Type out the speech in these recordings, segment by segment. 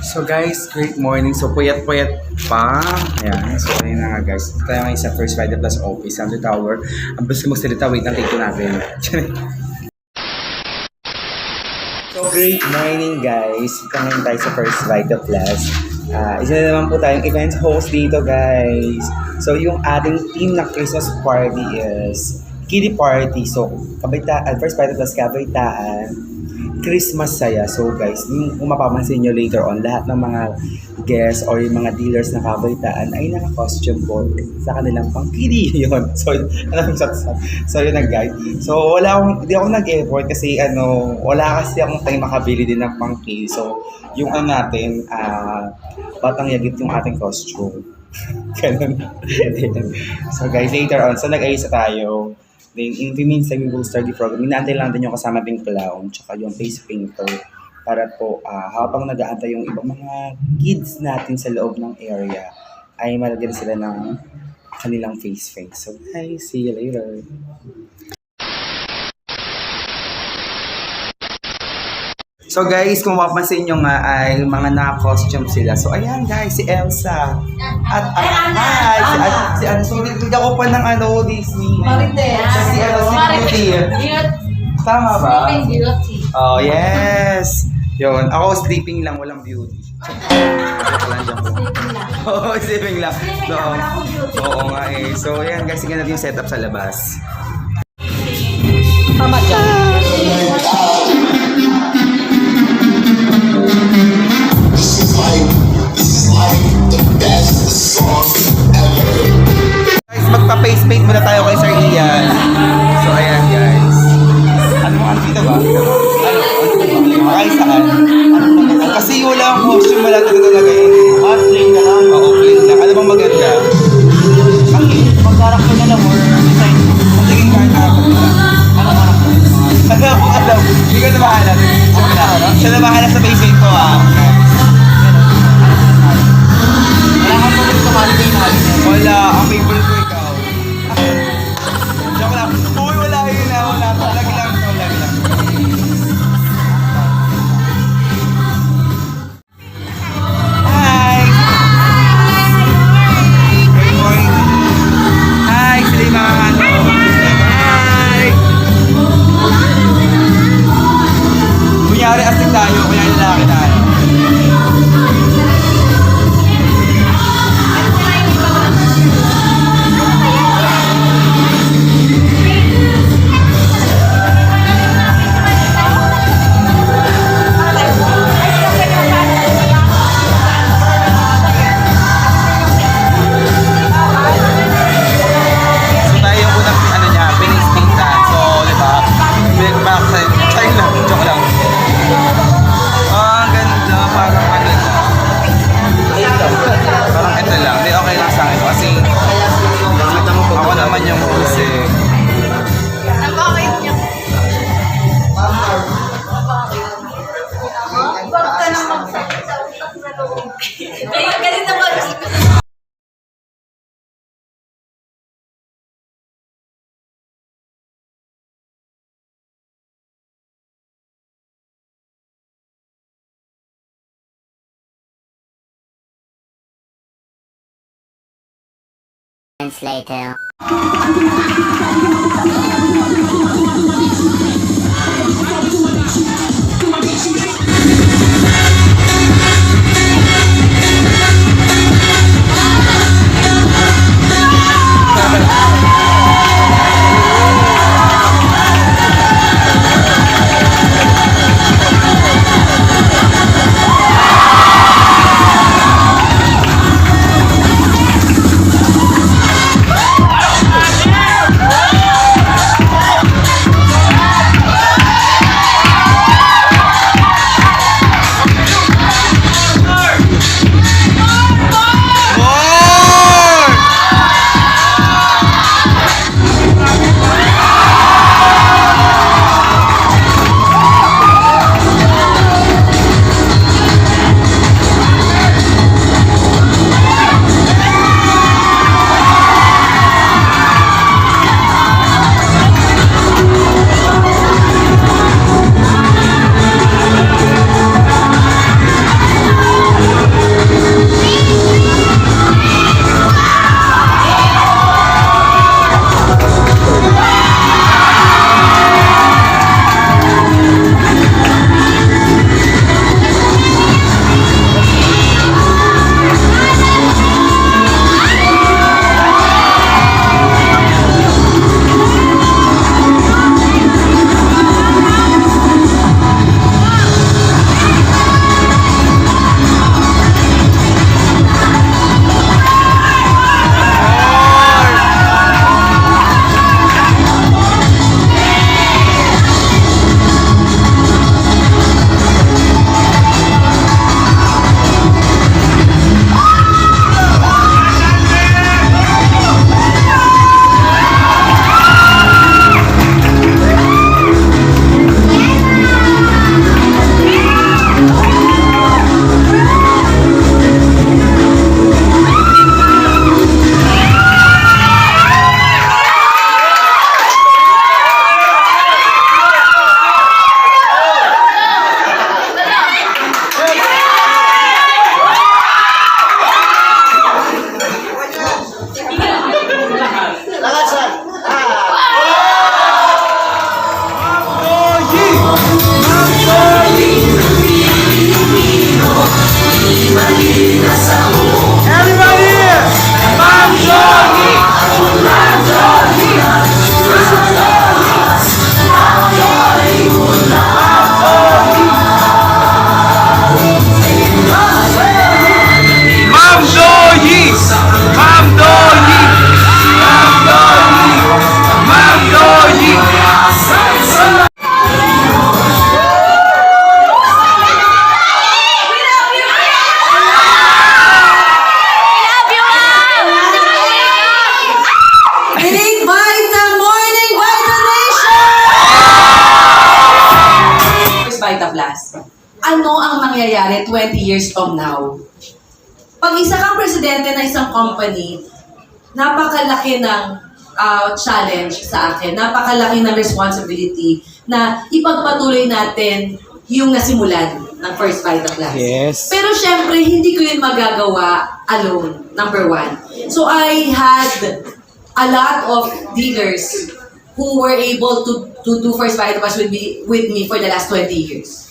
So guys, great morning. So puyat-puyat pa. Ayan. So ayun na nga guys. Tayo ngayon sa First Friday Plus office, Sandro Tower. Ang basta magsalita, wait lang, take natin. So great morning guys. Ito ngayon tayo sa First Friday Plus. Isa na naman po tayong event host dito guys. So yung ating team na Christmas party is kiddie party. So Kabaitaan, First Friday Plus Kabaitaan. Christmas saya. So guys, kung mapapansin nyo later on, lahat ng mga guests or yung mga dealers na Kabaitaan ay naka-costume po sa kanilang pang-kiddie yun. So, so yun na guys. So hindi ako nag-effort kasi wala kasi akong time makabili din ng pang-kiddie. So yung natin, batang yagit yung ating costume. Ganun. So guys, later on, so nag-ayos tayo. Then, in the meantime, we will start the program. Inaantay lang din yung kasama ding clown, tsaka yung face painter para po habang nag-aantay yung ibang mga kids natin sa loob ng area, ay malagyan sila ng kanilang face paint. So, guys, see you later. So guys, kung mapapansin nyo nga ay mga naka-costume sila. So ayan guys, si Elsa. At hi! So bigyan ko pa ng Disney. Marites. Si Beauty. Tama ba? Sleeping Beauty. Oh, yes. Yun. Ako sleeping lang, walang beauty. Oo, sleeping lang. Oo nga eh. So ayan guys, sige natin yung setup sa labas. Tama dyan. Guys, magpa-face paint muna tayo kay Sir Ian. So, ayan guys. Ano dito ba? Ay, saan? Kasi wala akong costume, wala talaga talaga yun. Plain na lang. Oo, plain lang. Ano bang maganda? Mag-character na lang or design. Magiging kahit ako nila. Alam. Hindi ko na mahanap. Siya na mahanap sa face paint ko Wala kang pagod sa holiday na holiday. Wala. Ang favorite ko ikaw. Joke lang. Uy, wala yun na. Wala. Lagi lang. Lagi lang. Hi! Good morning. Hi! Sila yung mga Hi! Kunyari astig tayo. Kunyari lalaki tayo. Later. ano ang mangyayari 20 years from now. Pag isa kang presidente ng isang company, napakalaki ng challenge sa akin, napakalaki ng responsibility na ipagpatuloy natin yung nasimulan ng First Vital Class. Yes. Pero syempre, hindi ko yun magagawa alone, number one. So I had a lot of dealers who were able to do First Vital Class with me for the last 20 years.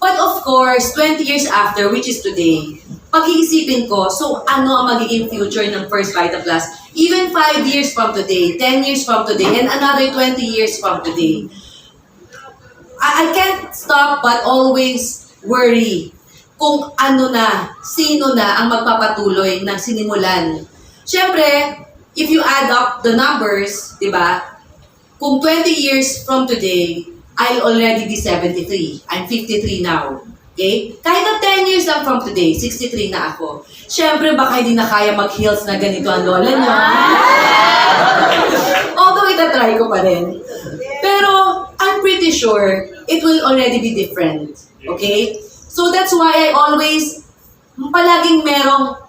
But of course, 20 years after, which is today, pag-iisipin ko, so ano ang magiging future ng First Vital Plus? Even 5 years from today, 10 years from today, and another 20 years from today. I can't stop but always worry kung ano na, sino na ang magpapatuloy ng sinimulan. Siyempre, if you add up the numbers, di ba? Kung 20 years from today, I'll already be 73. I'm 53 now. Okay? Kahit na 10 years lang from today, 63 na ako. Siyempre, baka hindi na kaya mag-heels na ganito ang lola niya. Although, itatry ko pa rin. Pero, I'm pretty sure it will already be different. Okay? So, that's why I always, palaging merong,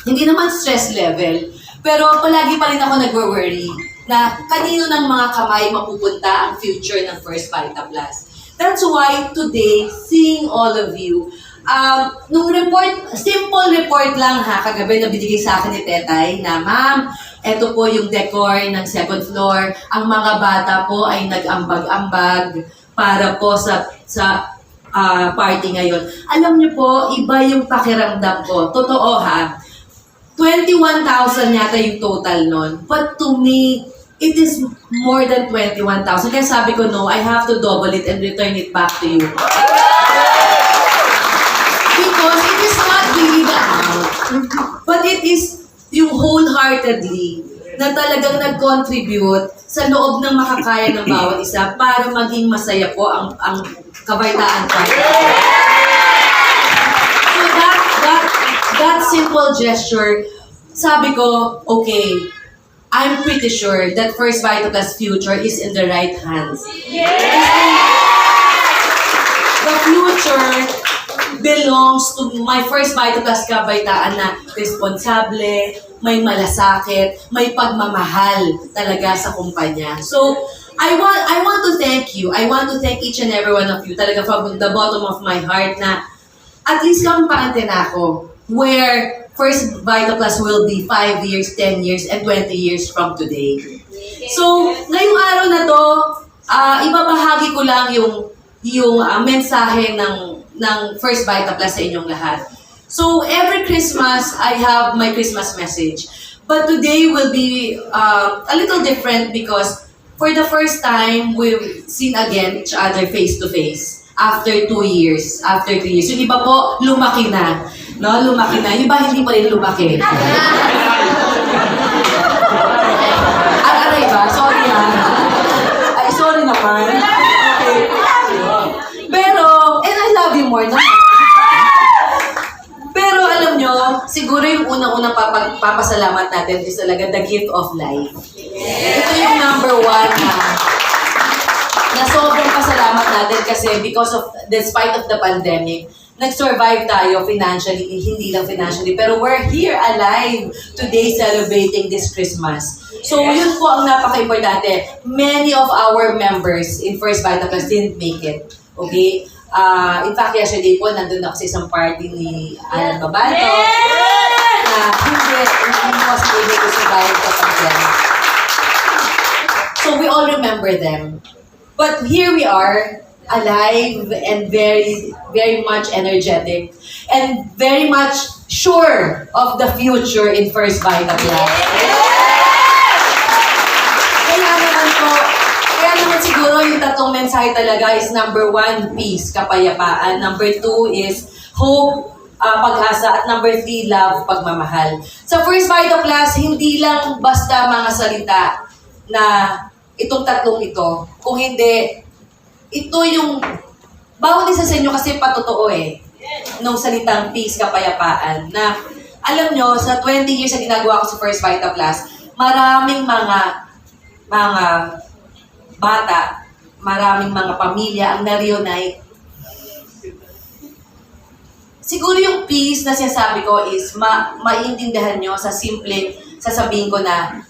hindi naman stress level, pero palagi pa rin ako nag-worry na kanino ng mga kamay mapupunta ang future ng First Vital Plus. That's why today, seeing all of you, nung report, simple report lang ha, kagabi na binigay sa akin ni Tetay na, ma'am, eto po yung decor ng second floor. Ang mga bata po ay nag-ambag-ambag para po sa party ngayon. Alam niyo po, iba yung pakiramdam ko. Totoo ha. 21,000 yata yung total nun. But to me, it is more than 21,000. Kaya sabi ko, no, I have to double it and return it back to you. Because it is not really the amount. But it is yung wholeheartedly na talagang nag-contribute sa loob ng makakaya ng bawat isa para maging masaya po ang Kabaytaan Party. So that simple gesture, sabi ko, okay, I'm pretty sure that First Vital Plus future is in the right hands. The future belongs to my First Vital Plus kabaitaan na responsable, may malasakit, may pagmamahal talaga sa kumpanya. So, I want to thank you. I want to thank each and every one of you talaga from the bottom of my heart na at least kang paante na ako where First Vital Plus will be 5 years, 10 years, and 20 years from today. So, ngayong araw na to, ibabahagi ko lang yung mensahe ng First Vital Plus sa inyong lahat. So, every Christmas, I have my Christmas message. But today will be a little different because for the first time, we've seen again each other face-to-face after 2 years, after 3 years. Yung iba po, lumaki na. No, lumaki na. Yung iba, hindi pa rin lumaki. Aray ba? Sorry ha. Ay, sorry naman. Okay. Pero, and I love you more naman. Pero alam nyo, siguro yung unang-unang papasalamat natin is talaga the gift of life. Ito yung number one na sobrang pasalamat natin kasi despite of the pandemic, nag-survive tayo financially, hindi lang financially, pero we're here alive today celebrating this Christmas. So yun po ang napaka-importante. Many of our members in First Vital Plus didn't make it. Okay? In fact, yesterday po, nandun ako sa isang party ni Alan Babato na hindi was able to survive the pandemic. So we all remember them. But here we are, alive and very, very much energetic and very much sure of the future in First Vital Plus. Kaya naman siguro yung tatlong mensahe talaga is number 1, peace, kapayapaan. Number 2 is hope, pag-asa. At number 3, love, pagmamahal. Sa First Vital Plus, hindi lang basta mga salita na itong tatlong ito. Kung hindi, ito yung bawat isa sa inyo kasi patotoo nung salitang peace, kapayapaan. Na alam nyo, sa 20 years na ginagawa ko sa First Vital Plus, maraming mga bata maraming mga pamilya ang na-reunite. Siguro yung peace na sinasabi ko is maiintindihan nyo sa simpleng sasabihin ko na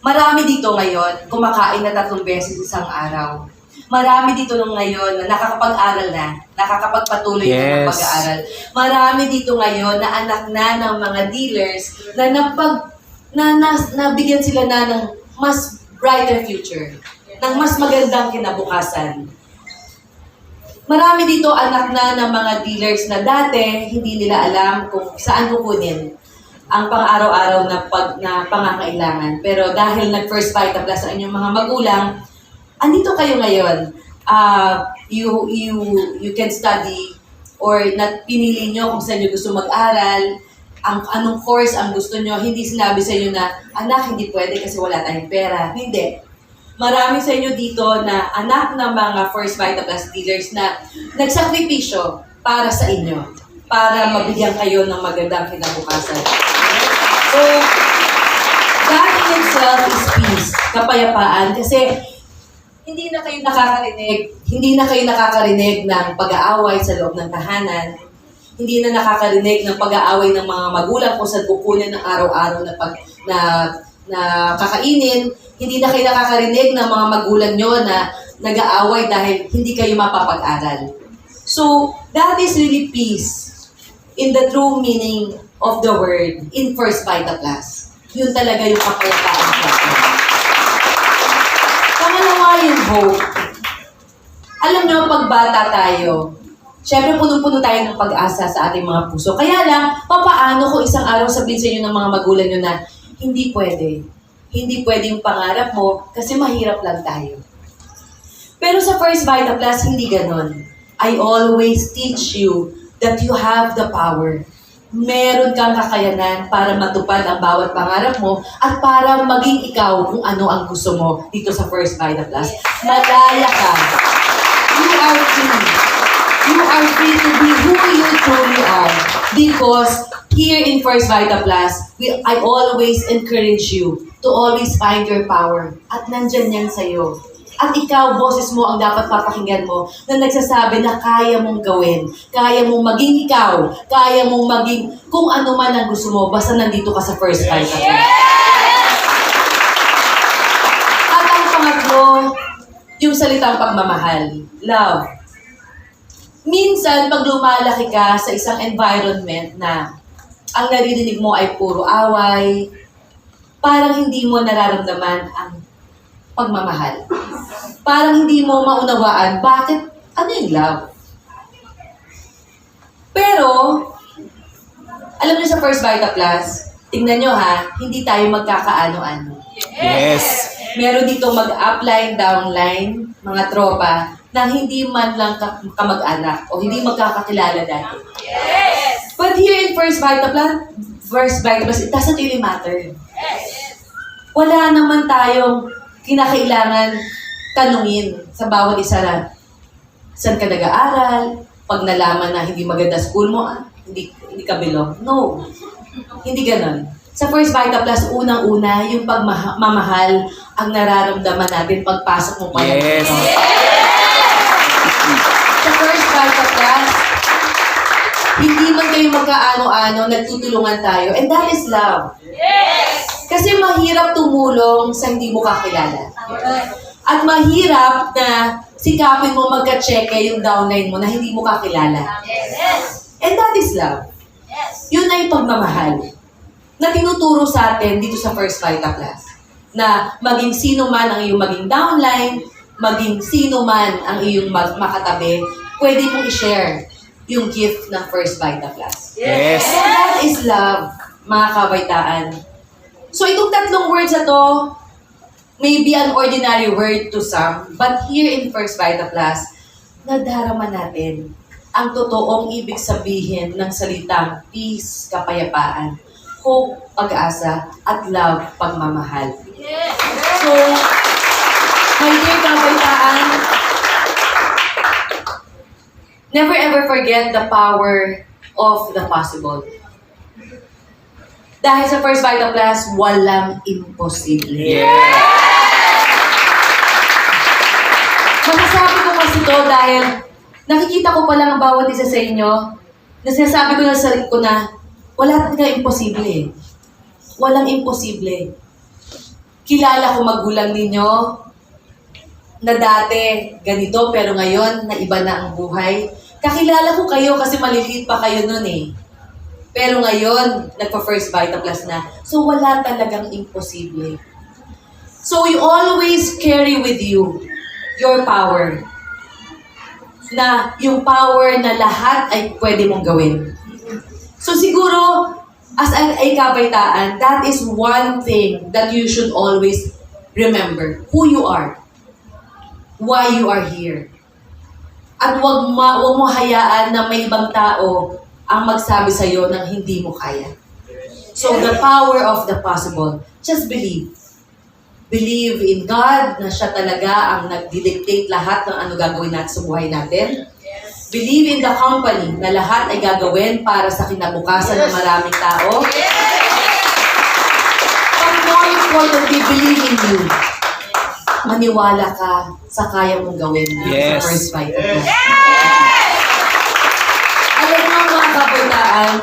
marami dito ngayon kumakain na 3 beses isang araw. Marami dito nung ngayon na nakakapag-aral na, nakakapagpatuloy na ng Yes. pag-aaral. Marami dito ngayon na anak na ng mga dealers na nabigyan sila na ng mas brighter future, ng mas magandang kinabukasan. Marami dito anak na ng mga dealers na dati hindi nila alam kung saan kukunin ang pang-araw-araw na pangangailangan. Pero dahil nag-First Vita Plus ang inyong mga magulang, andito kayo ngayon. You can study or pinili nyo kung saan nyo gusto mag-aral, anong course ang gusto nyo. Hindi sinabi sa inyo na, anak, hindi pwede kasi wala tayong pera. Hindi. Marami sa inyo dito na anak ng mga First Vita Plus dealers na nagsakripisyo para sa inyo, para mabigyan kayo ng magandang kinabukasan. So, that in itself is peace, kapayapaan, kasi hindi na kayo nakakarinig ng pag-aaway sa loob ng tahanan. Hindi na nakakarinig ng pag-aaway ng mga magulang kung saan kukunin ng araw-araw na kakainin. Hindi na kayo nakakarinig ng mga magulang nyo na nag-aaway dahil hindi kayo mapapag-aral. So, that is really peace in the true meaning of the word in First Vita Plus. Yun talaga yung kapayapaan natin. Pangalawa yung hope. Alam nyo, pag bata tayo, syempre punong-puno tayo ng pag-asa sa ating mga puso. Kaya lang, papaano kung isang araw sabihin sa inyo ng mga magulang nyo na hindi pwede. Hindi pwede yung pangarap mo kasi mahirap lang tayo. Pero sa First Vita Plus, hindi ganon. I always teach you that you have the power. Meron kang kakayanan para matupad ang bawat pangarap mo at para maging ikaw kung ano ang gusto mo dito sa First Vita Plus. Malaya ka. You are free. You are free to be who you truly are. Because here in First Vita Plus, I always encourage you to always find your power. At nandyan yan sa'yo. At ikaw, boses mo ang dapat papakinggan mo na nagsasabi na kaya mong gawin, kaya mong maging ikaw, kaya mong maging kung ano man ang gusto mo, basta nandito ka sa First Vita Plus. At ang pangatlo, yung salitang pagmamahal, love. Minsan, pag lumalaki ka sa isang environment na ang naririnig mo ay puro away, parang hindi mo nararamdaman ang pagmamahal. Parang hindi mo maunawaan bakit, ano yung love? Pero, alam niyo sa First Vita Plus, tingnan nyo ha, hindi tayo magkakaano-ano. Yes. Meron dito mag-upline, downline, mga tropa, na hindi man lang kamag-anak o hindi magkakakilala dati. But here in First Vita Plus, it doesn't really matter. Wala naman tayong kinakailangan tanungin sa bawat isa na saan ka nag-aaral, pag nalaman na hindi maganda school mo, hindi ka belong. No. Hindi ganon. Sa First Vita Plus, unang-una, yung pagmamahal ang nararamdaman natin pagpasok mo pa lang Yes. dito. Sa First Vita Plus, hindi man kayo magkaano-ano, nagtutulungan tayo. And that is love. Kasi mahirap tumulong sa hindi mo kakilala. At mahirap na sikapin mo magka-cheque yung downline mo na hindi mo kakilala. And that is love. Yun na yung pagmamahal na tinuturo sa atin dito sa First Vita Plus. Na maging sino man ang iyong maging downline, maging sino man ang iyong makatabi, pwede mong i-share yung gift ng First Vita Plus. Yes. And that is love, mga kabaitaan. So itong tatlong words na to, may be an ordinary word to some, but here in First Vita Plus, nadarama natin ang totoong ibig sabihin ng salitang peace, kapayapaan, hope, pag-asa, at love, pagmamahal. So, my dear kabaitaan, never ever forget the power of the possible. Dahil sa First Vita Plus, walang imposible. Yes. nakikita ko pa lang ang bawat isa sa inyo, na sinasabi ko na sa sarili ko na, wala talaga imposible eh. Walang imposible. Kilala ko magulang ninyo, na dati ganito, pero ngayon, na iba na ang buhay. Kakilala ko kayo kasi maliliit pa kayo nun eh. Pero ngayon, nagpa-First Vita Plus na. So, wala talagang imposible. So, you always carry with you your power. Na yung power na lahat ay pwede mong gawin. So, siguro, as ay kabaitaan, that is one thing that you should always remember. Who you are. Why you are here. At wag mo hayaan na may ibang tao ang magsabi sa'yo ng hindi mo kaya. So, the power of the possible. Just believe. Believe in God na siya talaga ang nag-dictate lahat ng ano gagawin natin sa buhay natin. Believe in the company na lahat ay gagawin para sa kinabukasan ng maraming tao. But more importantly, believe in you. Maniwala ka sa kaya mong gawin sa First Vita Plus. Alam mo mga kabaitaan,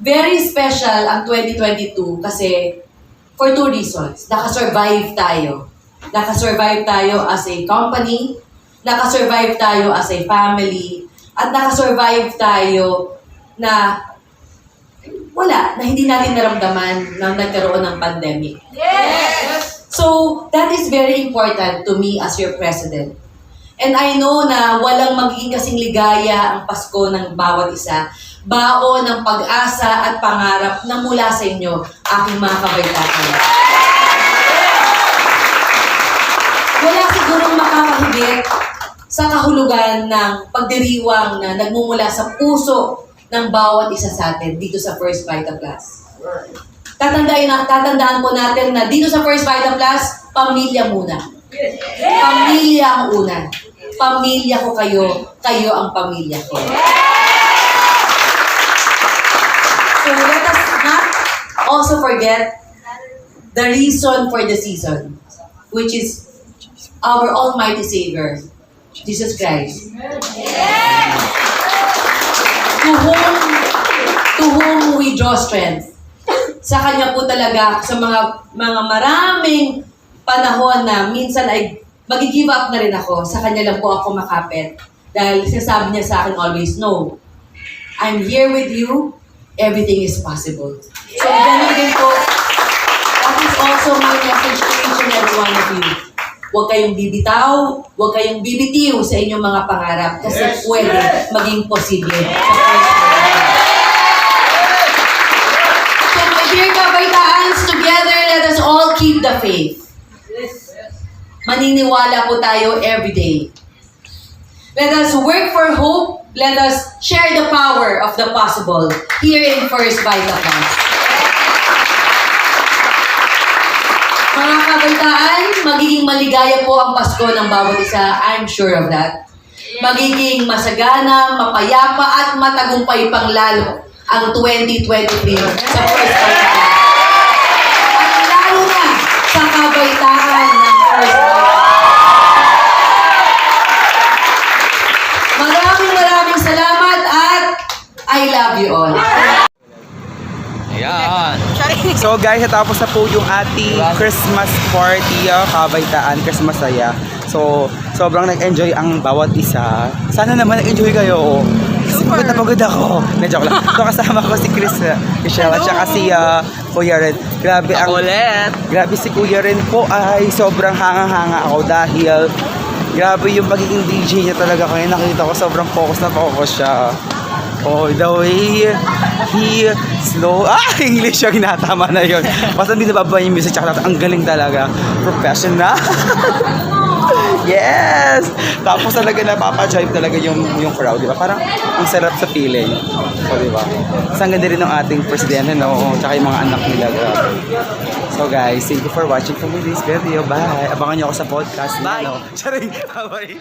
very special ang 2022 kasi for two reasons. Nakasurvive tayo. Nakasurvive tayo as a company, nakasurvive tayo as a family, at nakasurvive tayo na wala, na hindi natin naramdaman na nagkaroon ng pandemic. So, that is very important to me as your president. And I know na walang magiging kasing ligaya ang Pasko ng bawat isa. Baon ng pag-asa at pangarap na mula sa inyo, aking mga kabaitaan. Wala sigurong makakahigit sa kahulugan ng pagdiriwang na nagmumula sa puso ng bawat isa sa atin dito sa First Vita Plus. Tatandaan po natin na dito sa First Vita Plus, pamilya muna. Pamilya ang una. Pamilya ko kayo, kayo ang pamilya ko. So let us not also forget the reason for the season, which is our Almighty Savior, Jesus Christ. To whom we draw strength. Sa Kanya po talaga, sa mga maraming panahon na minsan ay mag-give up na rin ako, sa Kanya lang po ako makapit. Dahil sinasabi niya sa akin always, no, I'm here with you, everything is possible. So, ganun din po, that is also my message to each and every one of you. Huwag kayong bibitaw, huwag kayong bibitiw sa inyong mga pangarap kasi pwede maging posible sa First Vita. So, my dear kabaitaans, together, let us all keep the faith. Maniniwala po tayo every day. Let us work for hope. Let us share the power of the possible here in First Vita Plus. Mga kabaitaan, magiging maligaya po ang Pasko ng bawat isa. I'm sure of that. Magiging masagana, mapayapa at matagumpay pang lalo ang 2023 sa First Vita Plus. At lalo na sa kabaitaan ng First Vita. Maraming salamat at I love you all. Ayan. So guys, natapos na po yung ating Christmas party, kabaitaan, Christmas saya. So, sobrang nag-enjoy ang bawat isa. Sana naman nag-enjoy kayo. Kasi pagod na pagod ako. Na-joke lang. So, kasama ko si Michelle at saka si Kuya Ren. Grabe grabe si Kuya Ren po ay sobrang hanga-hanga ako dahil grabe yung pagiging DJ niya talaga. Kaya nakita ko sobrang focus na focus siya. Oh, the way he slow. English yung ginatama na yun. Basta hindi nababa yung music. Tsaka ang galing talaga. Professional. Yes! Tapos talaga napapajive talaga yung crowd, di ba? Parang ang sarap sa feeling. So, di ba? Ang ganda rin ng ating presidente, no? Tsaka yung mga anak nila. So guys, thank you for watching for this video. Bye! Abangan nyo ako sa podcast. Bye! Charing! Bye!